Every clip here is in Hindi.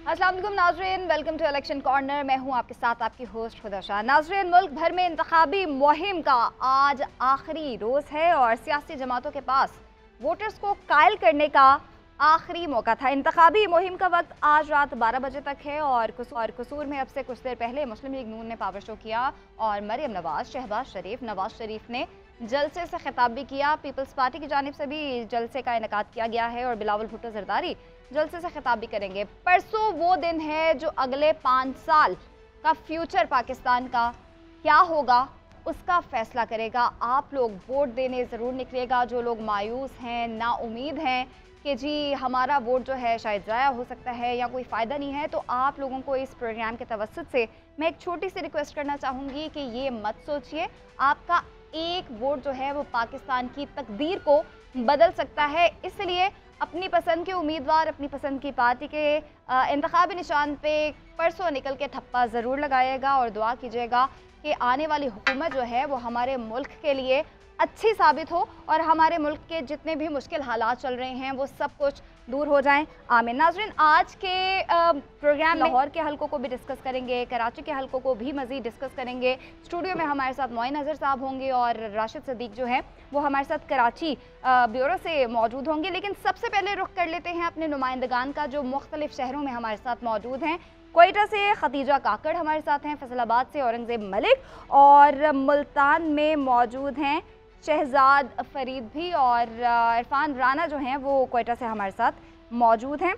अस्सलाम वालेकुम नाज़रीन, वेलकम टू इलेक्शन कॉर्नर। मैं हूं आपके साथ आपकी होस्ट खुदा शाह। नाज़रीन, मुल्क भर में इंतखाबी मुहिम का आज आखिरी रोज़ है और सियासी जमातों के पास वोटर्स को कायल करने का आखिरी मौका था। इंतखाबी मुहिम का वक्त आज रात 12 बजे तक है और कसूर में अब से कुछ देर पहले मुस्लिम लीग नून ने पावर शो किया और मरियम नवाज, शहबाज शरीफ, नवाज शरीफ ने जलसे से खिताब भी किया। पीपल्स पार्टी की जानिब से भी जलसे का इनेकाद किया गया है और बिलावल भुट्टो जरदारी जलसे से खिताब भी करेंगे। परसों वो दिन है जो अगले 5 साल का फ्यूचर पाकिस्तान का क्या होगा उसका फैसला करेगा। आप लोग वोट देने ज़रूर निकलेगा। जो लोग मायूस हैं, ना उम्मीद हैं कि जी हमारा वोट जो है शायद ज़ाया हो सकता है या कोई फ़ायदा नहीं है, तो आप लोगों को इस प्रोग्राम के तवस्सुत से मैं एक छोटी सी रिक्वेस्ट करना चाहूँगी कि ये मत सोचिए आपका एक वोट जो है वो पाकिस्तान की तकदीर को बदल सकता है। इसलिए अपनी पसंद के उम्मीदवार, अपनी पसंद की पार्टी के इंतखाबी निशान पे परसों निकल के ठप्पा ज़रूर लगाइएगा और दुआ कीजिएगा कि आने वाली हुकूमत जो है वो हमारे मुल्क के लिए अच्छी साबित हो और हमारे मुल्क के जितने भी मुश्किल हालात चल रहे हैं वो सब कुछ दूर हो जाएं। आमीन। नाज़रीन, आज के प्रोग्राम में लाहौर के हलकों को भी डिस्कस करेंगे, कराची के हलकों को भी मज़ीद डिस्कस करेंगे। स्टूडियो में हमारे साथ मोइन अज़हर साहब होंगे और राशिद सदीक जो है वो हमारे साथ कराची ब्यूरो से मौजूद होंगे। लेकिन सबसे पहले रुख कर लेते हैं अपने नुमाइंदगान का जो मुख्तलिफ शहरों में हमारे साथ मौजूद हैं। कोयटा से खदीजा काकड़ हमारे साथ हैं, फैसलाबाद से औरंगज़ेब मलिक और मुल्तान में मौजूद हैं शहजाद फरीद भी और इरफान राना जो हैं वो कोयटा से हमारे साथ मौजूद हैं।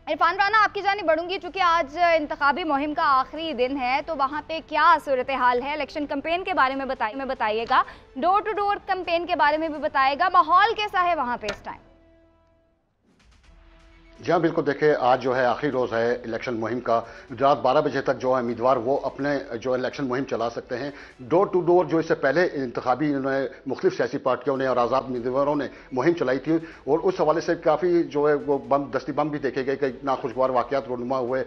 इरफान राना, आपकी जानिब बढ़ूंगी चूँकि आज इंतखाबी मुहिम का आखिरी दिन है, तो वहाँ पे क्या सूरत हाल है? इलेक्शन कैंपेन के बारे में बताइएगा, डोर टू डोर कैंपेन के बारे में भी बताइएगा, माहौल कैसा है वहाँ पे इस टाइम? जी हाँ, बिल्कुल। देखिए, आज जो है आखिरी रोज़ है इलेक्शन मुहिम का। रात 12 बजे तक जो है उम्मीदवार वो अपने जो इलेक्शन मुहिम चला सकते हैं। डोर टू डोर जो इससे पहले इंतखाबी इन्होंने मुख्तलिफ सियासी पार्टियों ने और आज़ाद उम्मीदवारों ने मुहिम चलाई थी और उस हवाले से काफ़ी जो है वो दस्ती बम भी देखे गए, कई नाखुशगवार वाक़यात रूनुमा हुए,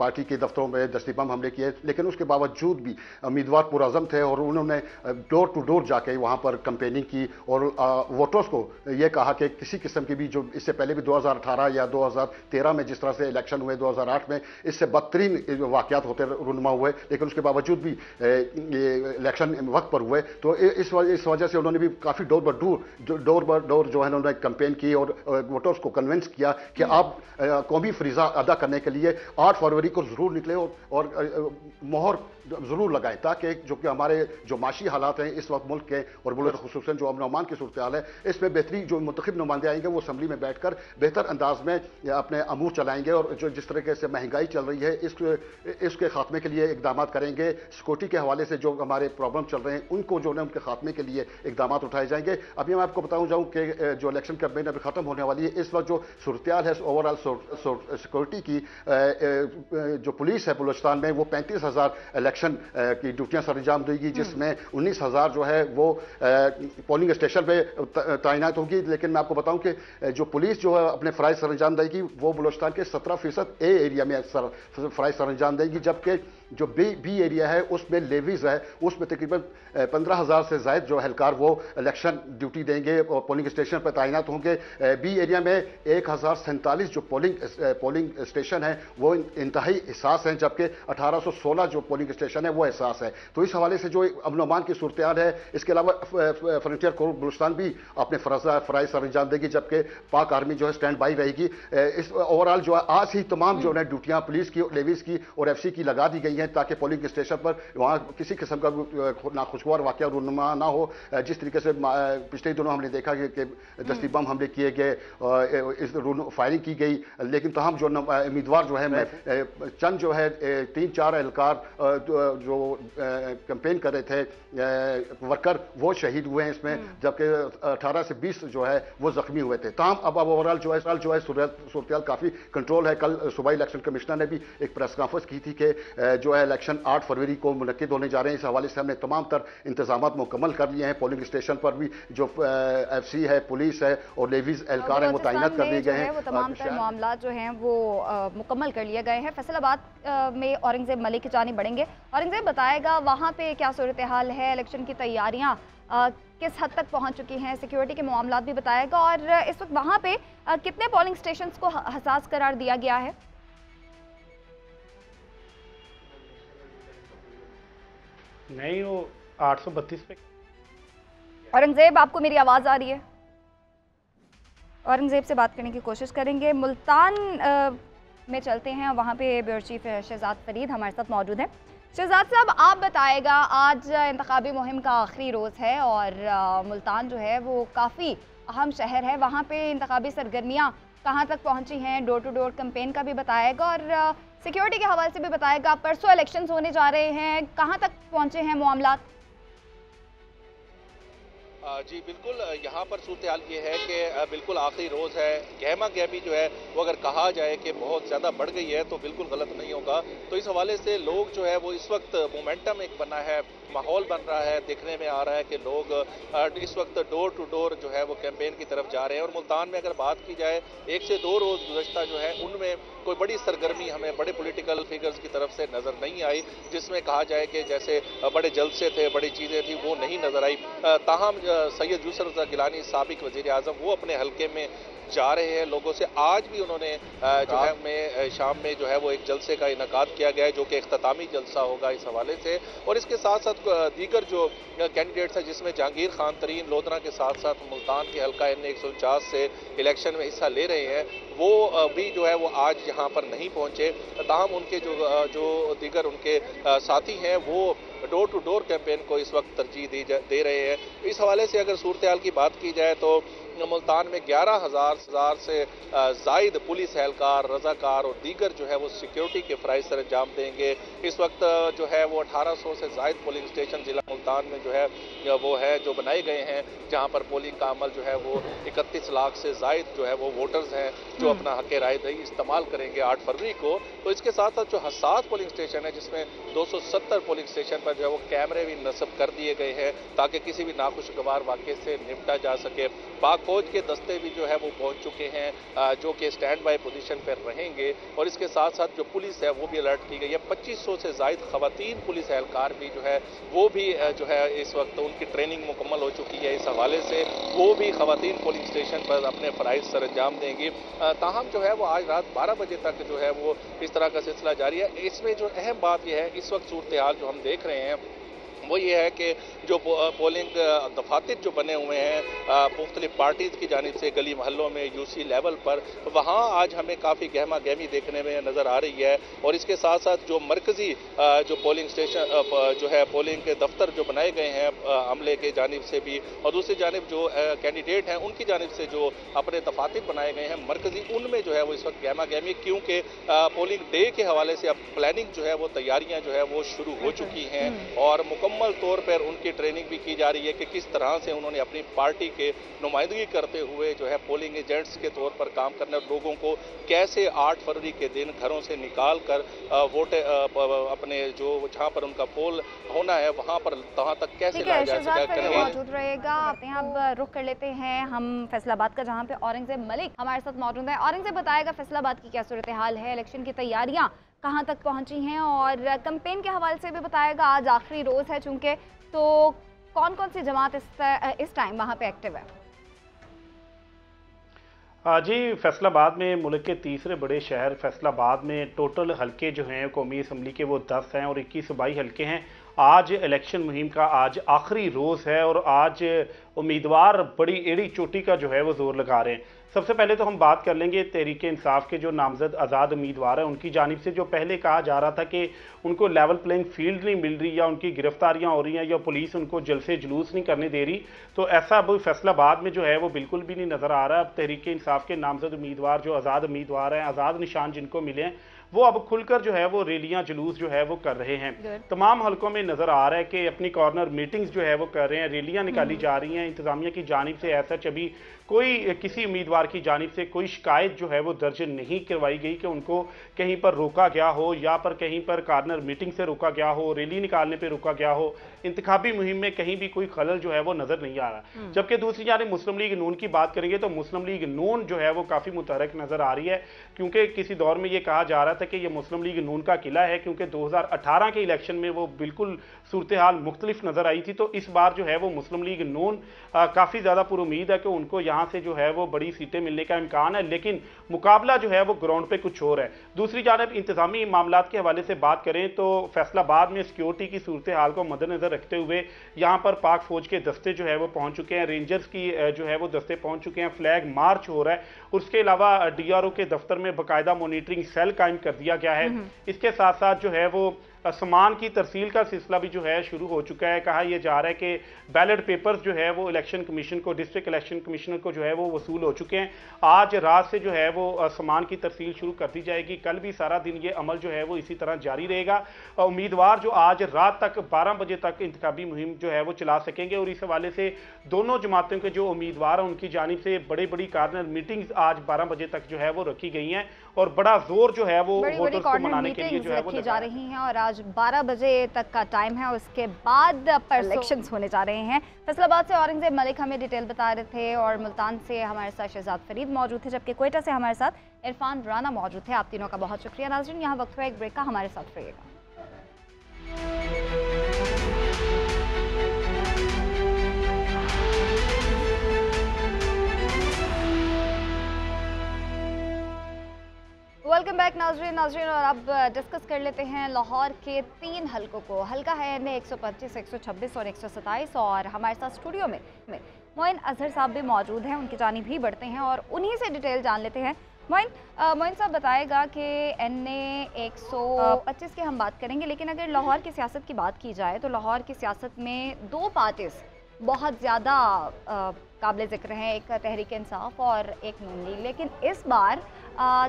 पार्टी के दफ्तरों में दस्ती बम हमले किए, लेकिन उसके बावजूद भी उम्मीदवार पुरअज़म थे और उन्होंने डोर टू डोर जाके वहाँ पर कैंपेनिंग की और वोटर्स को ये कहा कि किसी किस्म की भी, जो इससे पहले भी 2018 या 2013 में जिस तरह से इलेक्शन हुए, 2008 में इससे बदतरीन वाक़यात होते रुनमा हुए, लेकिन उसके बावजूद भी इलेक्शन वक्त पर हुए। तो इस वजह से उन्होंने भी काफ़ी डोर बाय डोर जो है उन्होंने कैंपेन की और वोटर्स को कन्विंस किया कि आप कौमी फरीज़ा अदा करने के लिए 8 फरवरी को ज़रूर निकले और मोहर ज़रूर लगाएं, ताकि जो कि हमारे जो माशी हालात हैं इस वक्त मुल्क के और मुल्क खुसूसन जो अमन अमान की सूरत हाल है, इसमें बेहतरी जो मुंतखब नुमाइंदे आएंगे वो असम्बली में बैठ कर बेहतर अंदाज में अपने अमूर चलाएंगे और जो जिस तरीके से महंगाई चल रही है इसके खात्मे के लिए इकदाम करेंगे। सिक्योरिटी के हवाले से जो हमारे प्रॉब्लम चल रहे हैं उनको जो है उनके खात्मे के लिए इकदाम उठाए जाएंगे। अभी मैं आपको बताऊँ जाऊँ कि जो इलेक्शन कैंपेन अभी ख़त्म होने वाली है, इस वक्त जो सूरत हाल है ओवरऑल सिक्योरिटी की, जो पुलिस है बलूचिस्तान में वो 35,000 इलेक्शन की ड्यूटियाँ सर अंजाम देगी, जिसमें 19,000 जो है वो पोलिंग स्टेशन पे तैनात होगी। लेकिन मैं आपको बताऊं कि जो पुलिस जो है अपने फ़राइज़ सर अंजाम देगी वो बलूचिस्तान के 17% ए एरिया में फ़राइज़ सर अंजाम देगी, जबकि जो बी एरिया है उसमें लेवीज है, उसमें तकरीबन 15,000 से ज़ायद जो एहलकार वो इलेक्शन ड्यूटी देंगे और पोलिंग स्टेशन पर तैनात होंगे। बी एरिया में 1047 जो पोलिंग स्टेशन है वो इंतहाई हिसास हैं, जबकि 1816 जो पोलिंग स्टेशन है वो एहसास है। तो इस हवाले से जो अमन अमान की सूरत हाल है, इसके अलावा फ्रंटियर कोर बलूचिस्तान भी अपने फ़राइज़ सर अंजाम देगी, जबकि पाक आर्मी जो है स्टैंड बाई रहेगी। इस ओवरऑल जो है आज ही तमाम जो है ड्यूटियाँ पुलिस की, लेवीज की और FC की लगा दी गई हैं, ताकि पोलिंग स्टेशन पर वहाँ किसी किस्म का नाखुशगवार वाक़या रूनुमा ना हो। जिस तरीके से पिछले दिनों हमने देखा कि दस्ती बम हमले किए गए, इस फायरिंग की गई, लेकिन तमाम जो उम्मीदवार जो है चंद जो है 3-4 एहलकार जो कैंपेन कर रहे थे वर्कर वो शहीद हुए हैं इसमें, जबकि 18 से 20 जो है वो जख्मी हुए थे। तमाम अब ओवरऑल जो है सूरत हाल काफ़ी कंट्रोल है। कल सुबह इलेक्शन कमिश्नर ने भी एक प्रेस कॉन्फ्रेंस की थी कि जो है इलेक्शन 8 फरवरी को मुनक्किद होने जा रहे हैं। इस हवाले से हमने तमाम तर इंतजाम मुकम्मल कर लिए हैं। पोलिंग स्टेशन पर भी जो FC है, पुलिस है और लेवीज एहलकार हैं वो तैनात कर दिए गए हैं। वो तमाम तर मामला जो हैं वो मुकम्मल कर लिए गए हैं। फैसलाबाद में औरंगज़ेब मलिक की जानिब बढ़ेंगे। औरंगज़ेब, बताएगा वहाँ पे क्या सूरत हाल है, इलेक्शन की तैयारियाँ किस हद तक पहुँच चुकी हैं, सिक्योरिटी के मामला भी बताएगा और इस वक्त वहाँ पे कितने पोलिंग स्टेशन को हसास करार दिया गया है? नहीं, वो 832 पे। औरंगजेब, आपको मेरी आवाज़ आ रही है? औरंगजेब से बात करने की कोशिश करेंगे। मुल्तान में चलते हैं, वहाँ पे ब्यूरो चीफ शहजाद फरीद हमारे साथ मौजूद हैं। शहजाद साहब, आप बताएगा, आज इंतखाबी मुहिम का आखिरी रोज़ है और मुल्तान जो है वो काफ़ी अहम शहर है। वहाँ पे इंतखाबी सरगर्मियाँ कहाँ तक पहुँची हैं, डोर टू डोर कैंपेन का भी बताएगा और सिक्योरिटी के हवाले से भी बताएगा। परसों इलेक्शंस होने जा रहे हैं, कहाँ तक पहुँचे हैं मामलात? जी बिल्कुल, यहाँ पर सूरत हाल ये है कि बिल्कुल आखिरी रोज़ है। गहमा गहमी जो है वो अगर कहा जाए कि बहुत ज़्यादा बढ़ गई है तो बिल्कुल गलत नहीं होगा। तो इस हवाले से लोग जो है वो इस वक्त मोमेंटम एक बना है, माहौल बन रहा है, देखने में आ रहा है कि लोग इस वक्त डोर टू डोर जो है वो कैंपेन की तरफ जा रहे हैं। और मुल्तान में अगर बात की जाए, 1 से 2 रोज़ गुज़श्ता जो है उनमें कोई बड़ी सरगर्मी हमें बड़े पॉलिटिकल फिगर्स की तरफ से नज़र नहीं आई, जिसमें कहा जाए कि जैसे बड़े जलसे थे, बड़ी चीज़ें थी, वो नहीं नज़र आई। ताहम सैयद यूसुफ रज़ा गिलानी साबिक वज़ीर आज़म वो अपने हल्के में जा रहे हैं लोगों से। आज भी उन्होंने जो है शाम में जो है वो एक जलसे का इनकाद किया गया है, जो कि इख्तितामी जलसा होगा इस हवाले से। और इसके साथ साथ दीगर जो कैंडिडेट्स हैं, जिसमें जहांगीर खान तरीन लोधना के साथ साथ मुल्तान के हल्का NA 149 से इलेक्शन में हिस्सा ले रहे हैं, वो भी जो है वो आज यहाँ पर नहीं पहुंचे। ताहम उनके जो दीगर उनके साथी हैं वो डोर टू डोर कैंपेन को इस वक्त तरजीह दे रहे हैं। इस हवाले से अगर सूरत हाल की बात की जाए तो मुल्तान में 11,000 से जायद पुलिस एहलकार, रजाकार और दीगर जो है वो सिक्योरिटी के फ़राइज़ सर अंजाम देंगे। इस वक्त जो है वो 1800 से जायद पोलिंग स्टेशन ज़िला मुल्तान में जो है वो है जो बनाए गए हैं, जहां पर पोलिंग का अमल जो है वो 31 लाख से जायद जो है वो वोटर्स हैं जो अपना हक राय दही इस्तेमाल करेंगे 8 फरवरी को। तो इसके साथ साथ जो हसास पोलिंग स्टेशन है, जिसमें 270 पोलिंग स्टेशन पर जो है वो कैमरे भी नस्ब कर दिए गए हैं ताकि किसी भी नाखुशगवार वाक़े से निपटा जा सके। पाक फौज के दस्ते भी जो है वो पहुंच चुके हैं, जो कि स्टैंड बाय पोजीशन पर रहेंगे। और इसके साथ साथ जो पुलिस है वो भी अलर्ट की गई है। 2500 से जायद खवातीन पुलिस एहलकार भी जो है वो भी जो है इस वक्त उनकी ट्रेनिंग मुकम्मल हो चुकी है। इस हवाले से वो भी खवातीन पोलिंग स्टेशन पर अपने फ़राइज़ सर अंजाम देंगी। ताहम जो है वो आज रात 12 बजे तक जो है वो इस तरह का सिलसिला जारी है। इसमें जो अहम बात यह है, इस वक्त सूरत हाल जो हम देख रहे हैं वो ये है कि जो पोलिंग दफातर जो बने हुए हैं मुख्तलिफ पार्टीज़ की जानिब से गली मोहल्लों में, UC लेवल पर, वहाँ आज हमें काफ़ी गहमा गहमी देखने में नज़र आ रही है। और इसके साथ साथ जो मरकज़ी जो पोलिंग स्टेशन जो है पोलिंग के दफ्तर जो बनाए गए हैं अमले के जानिब से भी, और दूसरी जानिब जो कैंडिडेट हैं उनकी जानिब से जो अपने दफातर बनाए गए हैं मरकज़ी, उनमें जो है वो इस वक्त गहमा गहमी, क्योंकि पोलिंग डे के हवाले से अब प्लानिंग जो है वो तैयारियाँ जो है वो शुरू हो चुकी हैं और मुकम्मल तौर पर उनकी ट्रेनिंग भी की जा रही है कि किस तरह से उन्होंने अपनी पार्टी के नुमाइंदगी करते हुए जो है पोलिंग एजेंट्स के तौर पर काम करना, लोगों को कैसे 8 फरवरी के दिन घरों से निकाल कर वोट अपने जो जहां पर उनका पोल होना है वहां पर तहां तक कैसे लाया जा सके। मौजूद रहेगा। अब रुख कर लेते हैं हम फैसलाबाद का, जहां पे औरंगजेब मलिक हमारे साथ मौजूद है। औरंगजेब, बताएगा फैसलाबाद की क्या सूरत हाल है, इलेक्शन की तैयारियां कहाँ तक पहुंची हैं और कैंपेन के हवाले से भी बताएगा। आज आखिरी रोज़ है चूंकि, तो कौन कौन सी जमात इस टाइम वहाँ पे एक्टिव है? जी, फैसलाबाद में मुल्क के तीसरे बड़े शहर फैसलाबाद में टोटल हल्के जो हैं कौमी असम्बली के वो 10 हैं और 21 सूबाई हल्के हैं। आज इलेक्शन मुहिम का आज आखिरी रोज़ है और आज उम्मीदवार बड़ी एड़ी चोटी का जो है वो जोर लगा रहे हैं। सबसे पहले तो हम बात कर लेंगे तहरीक इंसाफ के जो नामजद आज़ाद उम्मीदवार हैं उनकी जानिब से, जो पहले कहा जा रहा था कि उनको लेवल प्लेइंग फील्ड नहीं मिल रही या उनकी गिरफ्तारियां हो रही हैं या पुलिस उनको जलसे जुलूस नहीं करने दे रही, तो ऐसा अब फैसलाबाद में जो है वो बिल्कुल भी नहीं नज़र आ रहा है। अब तहरीक इंसाफ के नामजद उम्मीदवार जो आज़ाद उम्मीदवार हैं, आज़ाद निशान जिनको मिले हैं, वो अब खुलकर जो है वो रैलियां जुलूस जो है वो कर रहे हैं। तमाम हलकों में नज़र आ रहा है कि अपनी कॉर्नर मीटिंग्स जो है वो कर रहे हैं, रैलियां निकाली जा रही हैं। इंतजामिया की जानिब से ऐसा अभी कोई किसी उम्मीदवार की जानिब से कोई शिकायत जो है वो दर्ज नहीं करवाई गई कि उनको कहीं पर रोका गया हो या पर कहीं पर कॉर्नर मीटिंग से रोका गया हो, रैली निकालने पर रोका गया हो। इंतखाबी मुहिम में कहीं भी कोई खलल जो है वो नज़र नहीं आ रहा। जबकि दूसरी जानिब मुस्लिम लीग नून की बात करेंगे तो मुस्लिम लीग नून जो है वो काफ़ी मुतहरक नज़र आ रही है, क्योंकि किसी दौर में ये कहा जा रहा जाता है कि ये मुस्लिम लीग नून का किला है, क्योंकि 2018 के इलेक्शन में वो बिल्कुल सूरत हाल मुख्तलिफ नजर आई थी। तो इस बार जो है वो मुस्लिम लीग नून काफ़ी ज़्यादा पुरुमीद है कि उनको यहाँ से जो है वो बड़ी सीटें मिलने का इम्कान है, लेकिन मुकाबला जो है वो ग्राउंड पे कुछ और है। दूसरी जानब इंतजामी मामला के हवाले से बात करें तो फैसलाबाद में सिक्योरिटी की सूरत हाल को मद्देनजर रखते हुए यहाँ पर पाक फौज के दस्ते जो है वो पहुंच चुके हैं, रेंजर्स की जो है वो दस्ते पहुंच चुके हैं, फ्लैग मार्च हो रहा है। उसके अलावा डीआरओ के दफ्तर में बाकायदा मॉनिटरिंग सेल कायम कर दिया गया है। इसके साथ साथ जो है वो सामान की तरसील का सिलसिला भी जो है शुरू हो चुका है। कहा यह जा रहा है कि बैलेट पेपर्स जो है वो इलेक्शन कमीशन को, डिस्ट्रिक्ट इलेक्शन कमिश्नर को जो है वो वसूल हो चुके हैं। आज रात से जो है वो सामान की तरसील शुरू कर दी जाएगी। कल भी सारा दिन ये अमल जो है वो इसी तरह जारी रहेगा। उम्मीदवार जो आज रात तक 12 बजे तक इंतखाबी मुहिम जो है वो चला सकेंगे और इस हवाले से दोनों जमातों के जो उम्मीदवार हैं उनकी जानिब से बड़ी बड़ी कार्नर मीटिंग्स आज 12 बजे तक जो है वो रखी गई हैं और बड़ा जोर जो है वो वोटर्स को मनाने के लिए जो है वो रखी जा रही हैं। और आज 12 बजे तक का टाइम है, उसके बाद इलेक्शंस होने जा रहे हैं। फैसलाबाद से औरंगजेब मलिक हमें डिटेल बता रहे थे और मुल्तान से हमारे साथ शहजाद फरीद मौजूद थे, जबकि क्वेटा से हमारे साथ इरफान राना मौजूद थे। आप तीनों का बहुत शुक्रिया। नाज़रीन, यहाँ वक्त हुआ एक ब्रेक का, हमारे साथ रहिएगा। वेलकम बैक नाज़रीन। और अब डिस्कस कर लेते हैं लाहौर के 3 हलकों को। हल्का है एन 125, 126 और 127 और हमारे साथ स्टूडियो में मोइन अजहर साहब भी मौजूद हैं। उनकी जानिब भी बढ़ते हैं और उन्हीं से डिटेल जान लेते हैं। मोइन साहब बताएगा कि एन 125 की हम बात करेंगे, लेकिन अगर लाहौर की सियासत की बात की जाए तो लाहौर की सियासत में 2 पार्टीज बहुत ज़्यादा काबिल ज़िक्र हैं, एक तहरीक इंसाफ और एक नून लीग। लेकिन इस बार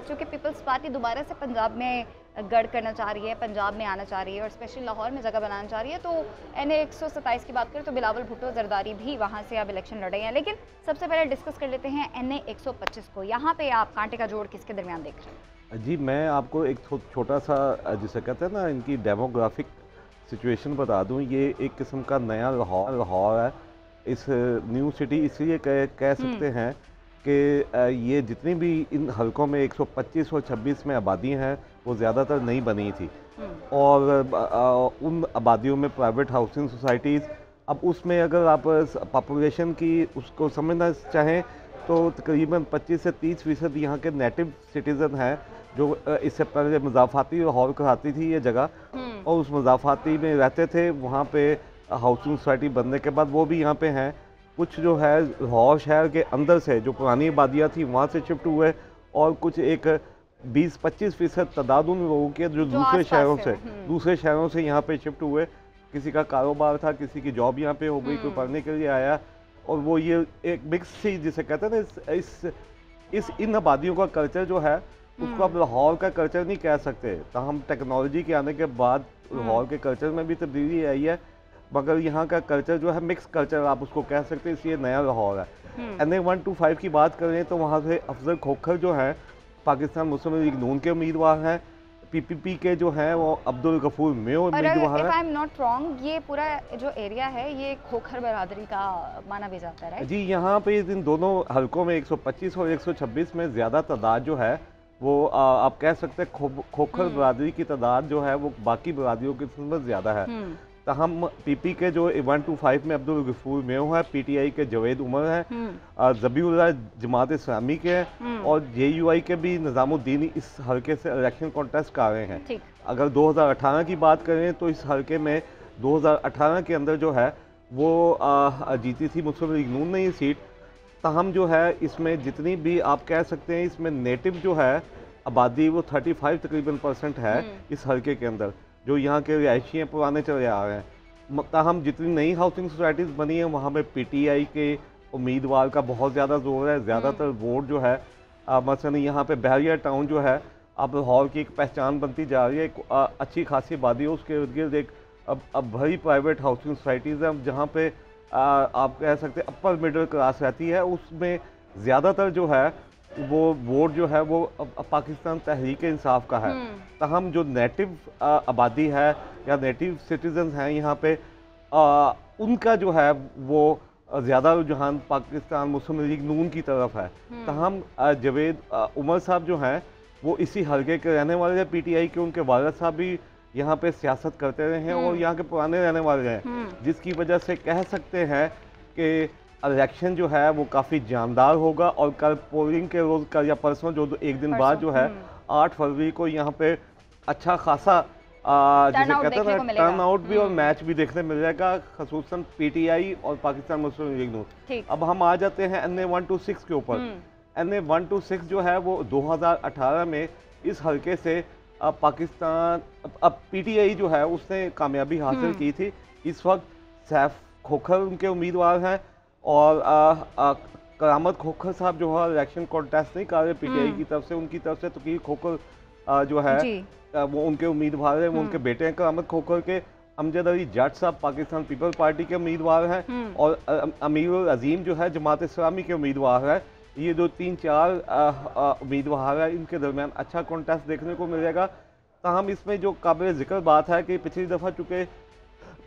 चूँकि पीपल्स पार्टी दोबारा से पंजाब में गढ़ करना चाह रही है, पंजाब में आना चाह रही है और स्पेशली लाहौर में जगह बनाना चाह रही है, तो एन 127 की बात करें तो बिलावल भुट्टो जरदारी भी वहाँ से अब इलेक्शन लड़ रहे हैं। लेकिन सबसे पहले डिस्कस कर लेते हैं एन 125 को। यहाँ पे आप कांटे का जोड़ किसके दरमियान देख रहे हैं? जी, मैं आपको एक छोटा सा जिसे कहते हैं ना इनकी डेमोग्राफिक सिचुएशन बता दूं। ये एक किस्म का नया लाहौर है। इस न्यू सिटी इसलिए कह सकते हैं कि ये जितनी भी इन हलकों में 125 और 26 में आबादी हैं वो ज़्यादातर नई बनी थी और उन आबादियों में प्राइवेट हाउसिंग सोसाइटीज़, अब उसमें अगर आप पॉपुलेशन की उसको समझना चाहें तो तकरीबन 25 से 30% यहाँ के नेटिव सिटीज़न हैं जो इससे पहले मज़ाफ़ाती लाहौर कहलाती थी ये जगह, और उस मज़ाफ़ाती में रहते थे। वहाँ पे हाउसिंग सोसाइटी बनने के बाद वो भी यहाँ पे हैं। कुछ जो है लाहौर शहर के अंदर से जो पुरानी आबादियाँ थी वहाँ से शिफ्ट हुए और कुछ एक 20-25% तादाद उन लोगों के जो दूसरे शहरों से यहाँ पे शिफ्ट हुए। किसी का कारोबार था, किसी की जॉब यहाँ पे हो गई, कोई पढ़ने के लिए आया, और वो ये एक मिक्स सी जिसे कहते हैं ना इन आबादियों का कल्चर जो है उसको अब लाहौर का कल्चर नहीं कह सकते। ताहम टेक्नोलॉजी के आने के बाद लाहौर के कल्चर में भी तब्दीली आई है, मगर यहाँ का कल्चर जो है मिक्स कल्चर आप उसको कह सकते हैं, इसलिए नया लाहौर है। NA 125 की बात करें तो वहाँ से अफजल खोखर जो हैं पाकिस्तान मुस्लिम लीग नून के उम्मीदवार हैं। PPP के जो हैं वो अब्दुल गफूर मेयो उम्मीदवार हैं। आई एम नॉट रॉन्ग, ये पूरा जो एरिया है ये खोखर बरादरी का माना भी जाता है। जी, यहाँ पे इन दोनों हलकों में 125 और 126 में ज़्यादा तादाद जो है वो आप कह सकते हैं खोखर बरादरी की तादाद जो है वो बाकी बरादरियों की नस्बत ज़्यादा है। हम PP के जो 125 में अब्दुल गफूर मेयो है, PTI के जवेद उमर हैं, ज़बीउल्लाह जमात इस्लामी के हैं और JUI के भी निज़ामुद्दीन इस हलके से इलेक्शन कॉन्टेस्ट कर रहे हैं। अगर 2018 की बात करें तो इस हलके में 2018 के अंदर जो है वो जीती थी मुस्लिम लीग नून ने ये सीट। ताहम जो है इसमें जितनी भी आप कह सकते हैं इसमें नेटिव जो है आबादी वो 35 तकरीबन% है इस हलके के अंदर, जो यहाँ के रिहायशी हैं पुराने चले आ रहे हैं। ताहम जितनी नई हाउसिंग सोसाइटीज़ बनी हैं वहाँ पे PTI के उम्मीदवार का बहुत ज़्यादा जोर है। ज़्यादातर वोट जो है मसलन यहाँ पे बहरिया टाउन जो है अब लाहौर की एक पहचान बनती जा रही है। एक अच्छी खासी आबादी है, उसके इर्द गिर्द एक अब भरी प्राइवेट हाउसिंग सोसाइटीज़ हैं जहाँ पे आप कह सकते हैं अपर मिडिल क्लास रहती है। उसमें ज़्यादातर जो है वो वोट जो है वो पाकिस्तान तहरीक इंसाफ का है। ताहम जो नेटिव आबादी है या नेटिव सिटीजन्स हैं यहाँ पे उनका जो है वो ज़्यादा रुझान पाकिस्तान मुस्लिम लीग नून की तरफ है। ताहम जवेद उमर साहब जो हैं वो इसी हलके के रहने वाले हैं, पीटीआई के उनके वालिद साहब भी यहाँ पे सियासत करते रहे हैं और यहाँ के पुराने रहने वाले हैं, जिसकी वजह से कह सकते हैं कि इलेक्शन जो है वो काफ़ी जानदार होगा। और कल पोलिंग के रोज़ कल या परसों जो एक दिन बाद जो है 8 फरवरी को यहाँ पे अच्छा खासा जिसे कहते हैं ना टर्न आउट भी और मैच भी देखने मिल जाएगा, खसूसन पीटीआई और पाकिस्तान मुस्लिम लीग नून। अब हम आ जाते हैं NA 126 के ऊपर। NA 126 जो है वो 2018 में इस हलके से पाकिस्तान अब पीटीआई जो है उसने कामयाबी हासिल की थी। इस वक्त सैफ खोखर उनके उम्मीदवार हैं और करामत खोखर साहब जो है इलेक्शन कॉन्टेस्ट नहीं कर रहे पीटीआई की तरफ से, उनकी तरफ से तकीर खोखर जो है वो उनके उम्मीदवार हैं, वो उनके बेटे हैं करामत खोखर के। अमजद अली जट साहब पाकिस्तान पीपल पार्टी के उम्मीदवार हैं और अमीरुल अजीम जो है जमात इस्लामी के उम्मीदवार है। ये जो 3-4 उम्मीदवार हैं, इनके दरमियान अच्छा कॉन्टेस्ट देखने को मिलेगा। ताहम इसमें जो काबिल जिक्र बात है कि पिछली दफ़ा चूँकि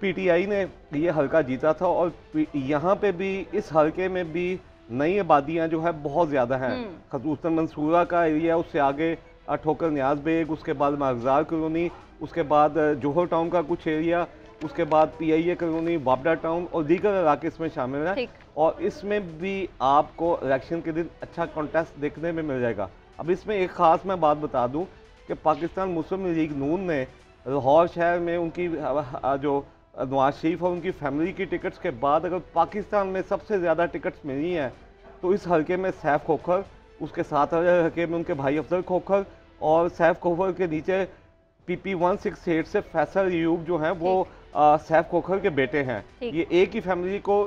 पीटीआई ने ये हलका जीता था और यहाँ पे भी इस हलके में भी नई आबादियाँ जो है बहुत ज़्यादा हैं, खसूसन मंसूरा का एरिया, उससे आगे ठोकर न्याज बेग, उसके बाद मगजार कॉलोनी, उसके बाद जोहर टाउन का कुछ एरिया, उसके बाद PIA कॉलोनी, बाबडा टाउन और दीगर इलाके इसमें शामिल हैं। और इसमें भी आपको इलेक्शन के दिन अच्छा कॉन्टेस्ट देखने में मिल जाएगा। अब इसमें एक ख़ास मैं बात बता दूं कि पाकिस्तान मुस्लिम लीग नून ने लाहौर शहर में उनकी जो नवाज शरीफ और उनकी फैमिली की टिकट्स के बाद अगर पाकिस्तान में सबसे ज़्यादा टिकट्स मिली हैं तो इस हलके में सैफ खोखर, उसके साथ हलके में उनके भाई अफजल खोखर और सैफ खोखर के नीचे PP 168 से फैसल अयूब जो हैं वो सैफ खोखर के बेटे हैं। ये एक ही फैमिली को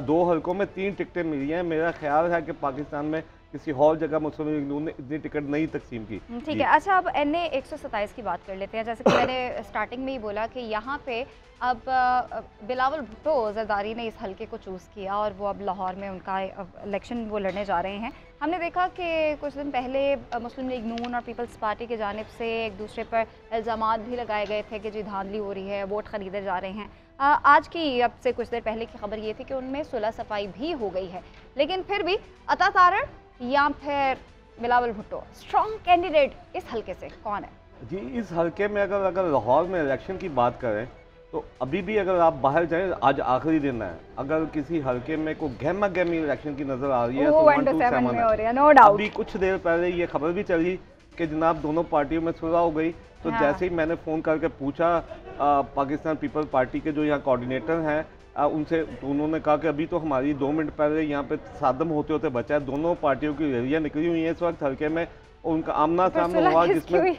2 हलकों में 3 टिकटें मिली हैं। मेरा ख्याल है कि पाकिस्तान में किसी और जगह मुस्लिम लीग नून ने इतनी टिकट नहीं तकसीम की। ठीक है, अच्छा अब NA 127 की बात कर लेते हैं। जैसे कि मैंने स्टार्टिंग में ही बोला कि यहाँ पे अब बिलावल भुट्टो जरदारी ने इस हलके को चूज़ किया और वो अब लाहौर में उनका इलेक्शन वो लड़ने जा रहे हैं। हमने देखा कि कुछ दिन पहले मुस्लिम लीग नून और पीपल्स पार्टी की जानिब से एक दूसरे पर इल्ज़ामात भी लगाए गए थे कि जी धांधली हो रही है, वोट ख़रीदे जा रहे हैं। आज की अब से कुछ देर पहले की खबर ये थी कि उनमें सुलह सफाई भी हो गई है, लेकिन फिर भी अता तारण या फिर बिलावल भुट्टो स्ट्रॉन्ग कैंडिडेट इस हलके से कौन है? जी, इस हलके में अगर लाहौर में इलेक्शन की बात करें तो अभी भी अगर आप बाहर जाएं, आज आखिरी दिन है, अगर किसी हलके में कोई गहमा गहमी इलेक्शन की नजर आ रही है तो 1 to 7 है। No doubt. अभी कुछ देर पहले ये खबर भी चली कि जनाब दोनों पार्टियों में सुलह हो गई। तो जैसे ही मैंने फ़ोन करके पूछा पाकिस्तान पीपल पार्टी के जो यहाँ कोऑर्डिनेटर हैं उनसे, तो उन्होंने कहा कि अभी तो हमारी 2 मिनट पहले यहाँ पे तसादम होते होते बचा है। दोनों पार्टियों की रैलियाँ निकली हुई हैं इस वक्त हलके में और उनका आमना सामना हुआ जिसमें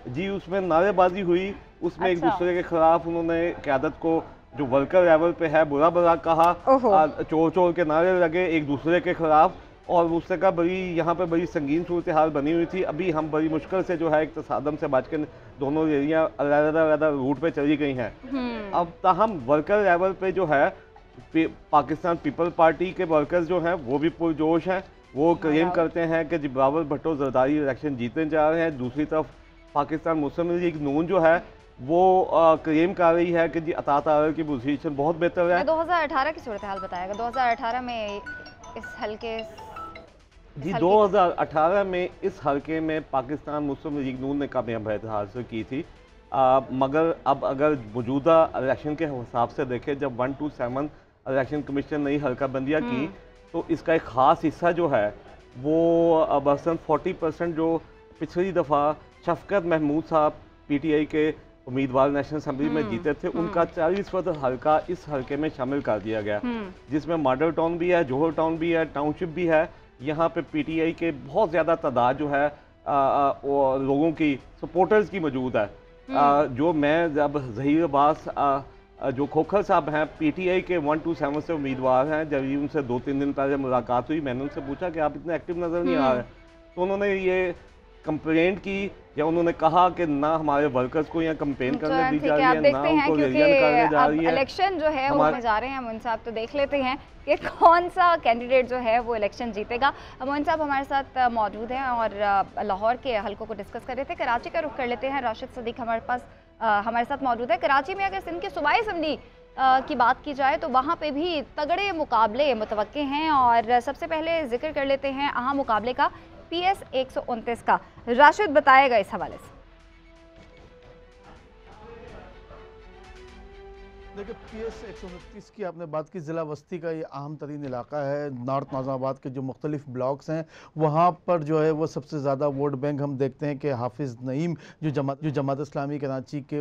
जी उसमें नारेबाजी हुई, उसमें एक दूसरे के खिलाफ उन्होंने क़यादत को जो वर्कर लेवल पे है बुरा भला कहा, चोर चोर के नारे लगे एक दूसरे के खिलाफ और उससे का बड़ी यहाँ पे बड़ी संगीन सूरत हाल बनी हुई थी। अभी हम बड़ी मुश्किल से जो है एक तसादम से बच के दोनों रैलियाँ अलग-अलग रूट पे चली गई हैं। अब ताहम वर्कर लेवल पे जो है पाकिस्तान पीपल पार्टी के वर्कर्स जो हैं वो भी पुरजोश हैं, वो क्लेम करते हैं कि जी बिलावल भुट्टो जरदारी इलेक्शन जीतने जा रहे हैं। दूसरी तरफ पाकिस्तान मुस्लिम लीग नून जो है वो क्लेम कर रही है कि जी अता तारण की पोजीशन बहुत बेहतर है। 2018 की सूरत हाल बताएगा। 2018 में इस हलके जी 2018 में इस हलके में पाकिस्तान मुस्लिम लीग नून ने कामयाबी हासिल की थी, मगर अब अगर मौजूदा इलेक्शन के हिसाब से देखें, जब 1 to 7 इलेक्शन कमीशन नई हल्का बंदियाँ की तो इसका एक ख़ास हिस्सा जो है वो बरसन 40% जो पिछली दफ़ा शफकत महमूद साहब PTI के उम्मीदवार नेशनल असम्बली में जीते थे, उनका 40% हल्का इस हल्के में शामिल कर दिया गया, जिसमें मॉडल टाउन भी है, जोहर टाउन भी है, टाउनशिप भी है। यहाँ पे PTI के बहुत ज़्यादा तादाद जो है लोगों की सपोर्टर्स की मौजूद है। जो मैं जब ज़हीर अब्बास जो खोखर साहब हैं PTI के 1 to 7 से उम्मीदवार हैं, जब उनसे 2-3 दिन पहले मुलाकात हुई, मैंने उनसे पूछा कि आप इतने एक्टिव नज़र नहीं आ रहे, तो उन्होंने ये कंप्लेंट की या उन्होंने कहा कि ना हमारे वर्कर्स को यहाँ कंपेन करने दी जा रही है, ना उनको रैलियां निकालने जा रही है। इलेक्शन जो है वो में जा रहे हैं मोइन साहब, तो देख लेते हैं कि कौन सा कैंडिडेट जो है वो इलेक्शन जीतेगा। मोइन साहब हमारे साथ मौजूद हैं और लाहौर के हलकों को डिस्कस कर रहे थे। कराची का रुख कर लेते हैं। राशिद सदीक हमारे साथ मौजूद है। कराची में अगर सिंध के सूबाई असम्बली की बात की जाए तो वहाँ पे भी तगड़े मुकाबले मुतवक्के हैं और सबसे पहले जिक्र कर लेते हैं अहम मुकाबले का PS 129 का। राशिद बताएगा इस हवाले से। देखिए, PS 129 की आपने बात की, ज़िला वस्ती का ये अहम तरीन इलाका है। नॉर्थ नाज़िमाबाद के जो मुख्तलिफ ब्लॉक्स हैं वहाँ पर जो है वो सबसे ज़्यादा वोट बैंक हम देखते हैं कि हाफिज़ नईम जो जमात इस्लामी कराची के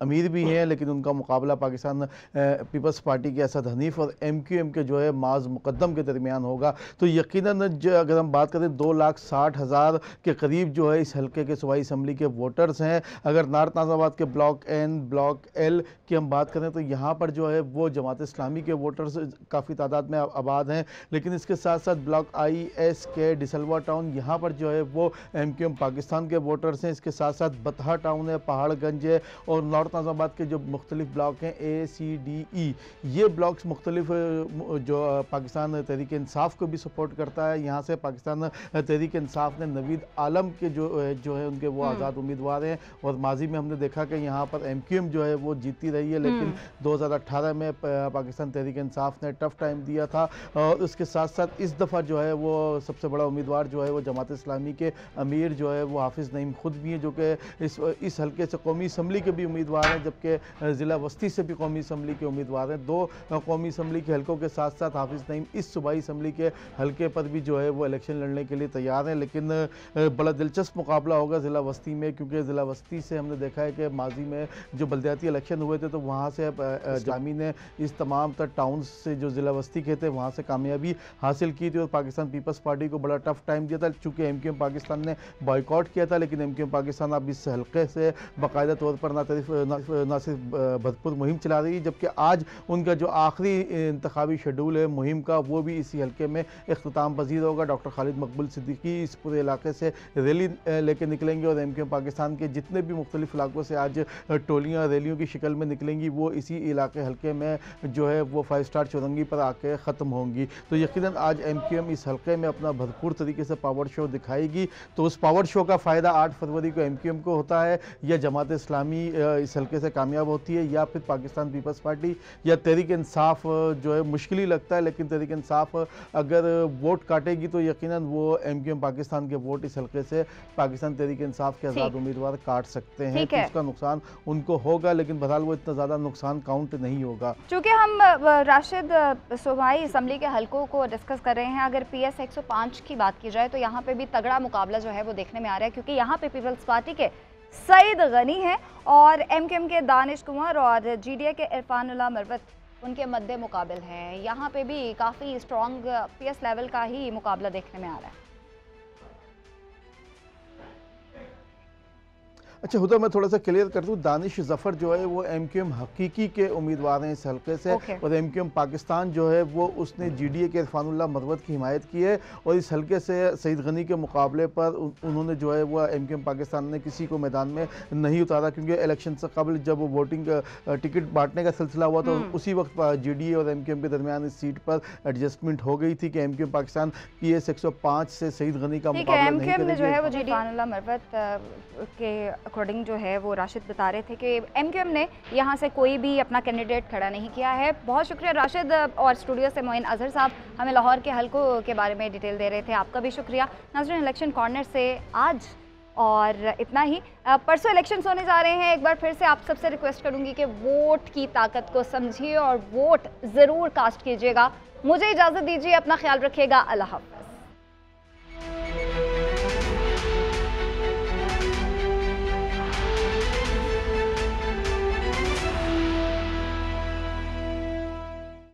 अमीर भी हैं, लेकिन उनका मुकाबला पाकिस्तान पीपल्स पार्टी के असद हनीफ और MQM के जो है माज मुकद्दम के दरमियान होगा। तो यकीनन अगर हम बात करें 2,60,000 के करीब जो है इस हल्के के सूबाई असम्बली के वोटर्स हैं। अगर नॉर्थ नाज़िमाबाद के ब्लॉक N, ब्लॉक L की हम बात करें तो यहाँ पर जो है वो जमात इस्लामी के वोटर्स काफ़ी तादाद में आबाद हैं, लेकिन इसके साथ साथ ब्लॉक I, S, K, डिसलवा टाउन यहाँ पर जो है वो MQM पाकिस्तान के वोटर्स हैं। इसके साथ साथ बतहा टाउन है, पहाड़गंज है और नॉर्थ नाज़िमाबाद के जो मुख्तलिफ ब्लॉक हैं A, C, D, E, ये ब्लॉक्स मुख्तलिफ जो पाकिस्तान तहरीक इंसाफ को भी सपोर्ट करता है। यहाँ से पाकिस्तान तहरीक इंसाफ ने नवीद आलम के जो है उनके वो आज़ाद उम्मीदवार हैं और माजी में हमने देखा कि यहाँ पर MQM जो है वो जीती रही है, लेकिन 2018 में पाकिस्तान तहरीक इंसाफ ने टफ टाइम दिया था। और उसके साथ साथ इस दफ़ा जो है वो सबसे बड़ा उम्मीदवार जो है वो जमात इस्लामी के अमीर जो है वो हाफिज़ नईम खुद भी हैं, जो कि इस हल्के से कौमी असम्बली के भी उम्मीदवार हैं, जबकि ज़िला वस्ती से भी कौमी असम्बली के उम्मीदवार हैं। 2 कौमी असम्बली के हल्कों के साथ साथ हाफिज़ नईम इस सूबाई असम्बली के हल्के पर भी जो है वो इलेक्शन लड़ने के लिए तैयार हैं। लेकिन बड़ा दिलचस्प मुकाबला होगा ज़िला वस्ती में, क्योंकि ज़िला वस्ती से हमने देखा है कि माजी में जो बल्दियाती इलेक्शन हुए थे तो वहाँ से इस्लामी ने इस तमाम तर टाउन्स से जो ज़िला वस्ती के थे वहाँ से कामयाबी हासिल की थी और पाकिस्तान पीपल्स पार्टी को बड़ा टफ टाइम दिया था। चूँकि MQM पाकिस्तान ने बॉयकॉट किया था, लेकिन MQM पाकिस्तान अब इस हल्के से बाकायदा तौर पर ना सिर्फ भरपूर मुहिम चला रही है, जबकि आज उनका जो आखिरी इंतखाबी शेड्यूल है मुहिम का वो भी इसी हल्के में इख्तिताम पजीर होगा। डॉक्टर खालिद मकबूल सिद्दीकी इस पूरे इलाके से रैली लेके निकलेंगे और MQM पाकिस्तान के जितने भी मुख्तलिफ इलाकों से आज टोलियाँ रैलियों की शक्ल में निकलेंगी वो इसी इलाके हल्के में जो है वो 5 स्टार चौरंगी पर आके ख़त्म होंगी। तो यकीनन आज MQM इस हल्के में अपना भरपूर तरीके से पावर शो दिखाएगी। तो उस पावर शो का फ़ायदा 8 फरवरी को MQM को होता है, या जमात इस्लामी इस हल्के से कामयाब होती है, या फिर पाकिस्तान पीपल्स पार्टी या तहरीक इंसाफ जो है मुश्किल ही लगता है, लेकिन तहरीक इंसाफ अगर वोट काटेगी तो यकीनन वो MQM पाकिस्तान के वोट इस हल्के से पाकिस्तान तहरीक इंसाफ के आज़ाद उम्मीदवार काट सकते हैं। तो उसका नुकसान उनको होगा, लेकिन बहरहाल वो इतना ज़्यादा नुकसान काउंट नहीं होगा। चूँकि हम राशिद सूबाई असम्बली के हलकों को डिस्कस कर रहे हैं, अगर PS 105 की बात की जाए तो यहाँ पे भी तगड़ा मुकाबला जो है वो देखने में आ रहा है, क्योंकि यहाँ पे पीपल्स पार्टी के सईद गनी हैं और MQM के दानिश कुमार और GDA के इरफानुल्लाह मरवत उनके मद्दे मुकाबिल हैं। यहाँ पे भी काफ़ी स्ट्रॉन्ग PS लेवल का ही मुकाबला देखने में आ रहा है। अच्छा हुदा, मैं थोड़ा सा क्लियर कर दूं, दानिश जफ़र जो है वो MQM हकीकी के उम्मीदवार हैं इस हल्के से। और MQM पाकिस्तान जो है वो उसने GDA के इरफानुल्लाह मरवत की हिमायत की है और इस हल्के से सईद गनी के मुकाबले पर उन्होंने जो है वो MQM पाकिस्तान ने किसी को मैदान में नहीं उतारा, क्योंकि इलेक्शन से कबल जब वोटिंग टिकट बांटने का सिलसिला हुआ तो उसी वक्त GDA और MQM के दरमियान इस सीट पर एडजस्टमेंट हो गई थी कि MQM पाकिस्तान PS 105 से सईद गनी का मुकाबला नहीं करेगी। जो है वो इरफानुल्लाह मरवत के अकॉर्डिंग जो है वो राशिद बता रहे थे कि MQM ने यहाँ से कोई भी अपना कैंडिडेट खड़ा नहीं किया है। बहुत शुक्रिया राशिद, और स्टूडियो से मोइन अजहर साहब हमें लाहौर के हलकों के बारे में डिटेल दे रहे थे, आपका भी शुक्रिया। नाज़रीन, इलेक्शन कॉर्नर से आज और इतना ही। परसों इलेक्शंस होने जा रहे हैं। एक बार फिर से आप सबसे रिक्वेस्ट करूंगी कि वोट की ताकत को समझिए और वोट ज़रूर कास्ट कीजिएगा। मुझे इजाज़त दीजिए, अपना ख्याल रखिएगा। अल्लाह हाफ़िज़।